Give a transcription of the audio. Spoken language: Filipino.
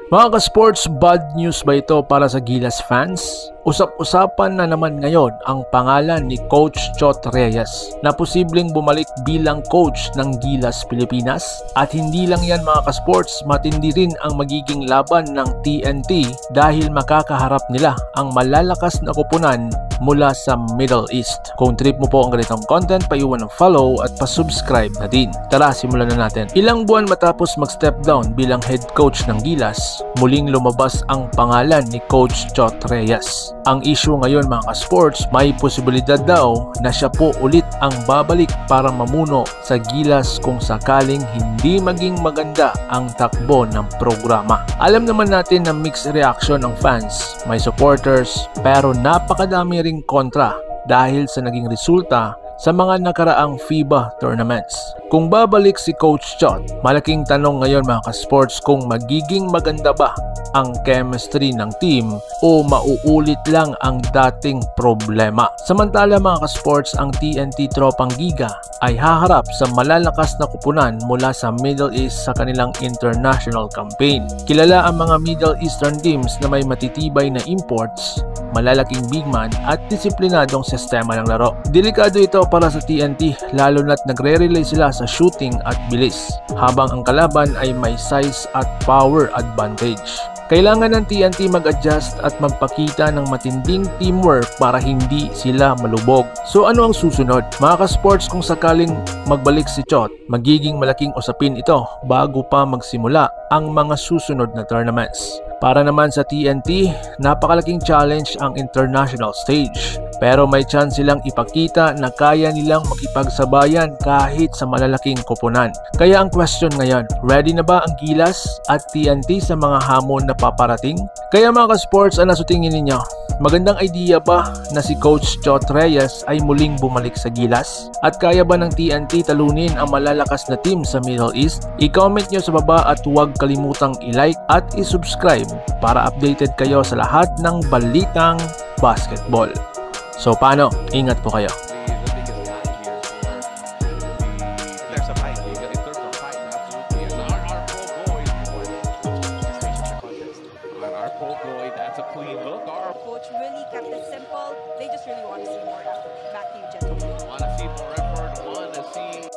Mga ka-sports, bad news ba ito para sa Gilas fans? Usap-usapan na naman ngayon ang pangalan ni Coach Chot Reyes na posibleng bumalik bilang coach ng Gilas Pilipinas. At hindi lang yan mga ka-sports, matindi rin ang magiging laban ng TNT dahil makakaharap nila ang malalakas na koponan mula sa Middle East. Kung trip mo po ang ganitong content, paiwan ng follow at pa-subscribe na din. Tara, simulan na natin. Ilang buwan matapos mag-step down bilang head coach ng Gilas, muling lumabas ang pangalan ni Coach Chot Reyes. Ang issue ngayon mga ka-sports, may posibilidad daw na siya po ulit ang babalik para mamuno sa Gilas kung sakaling hindi maging maganda ang takbo ng programa. Alam naman natin na mixed reaction ng fans, may supporters, pero napakadami ring kontra dahil sa naging resulta sa mga nakaraang FIBA tournaments. Kung babalik si Coach Chot, malaking tanong ngayon mga ka-sports kung magiging maganda ba ang chemistry ng team o mauulit lang ang dating problema. Samantala mga ka-sports, ang TNT Tropang Giga ay haharap sa malalakas na kupunan mula sa Middle East sa kanilang international campaign. Kilala ang mga Middle Eastern teams na may matitibay na imports, malalaking big man at disiplinadong sistema ng laro. Delikado ito para sa TNT lalo na't nagre-rely sila sa shooting at bilis, habang ang kalaban ay may size at power advantage. Kailangan ng TNT mag-adjust at magpakita ng matinding teamwork para hindi sila malubog. So ano ang susunod? Mga ka-sports, kung sakaling magbalik si Chot, magiging malaking usapin ito bago pa magsimula ang mga susunod na tournaments. Para naman sa TNT, napakalaking challenge ang international stage. Pero may chance silang ipakita na kaya nilang makipagsabayan kahit sa malalaking koponan. Kaya ang question ngayon, ready na ba ang Gilas at TNT sa mga hamon na paparating? Kaya mga ka-sports, ano sa tingin ninyo? Magandang idea ba na si Coach Chot Reyes ay muling bumalik sa Gilas? At kaya ba ng TNT talunin ang malalakas na team sa Middle East? I-comment nyo sa baba at huwag kalimutang i-like at i-subscribe para updated kayo sa lahat ng balitang basketball. So paano? Ingat po kayo. Coach really kept it simple. They just really want to see more effort. Back to you, gentlemen. Want to see more effort, want to see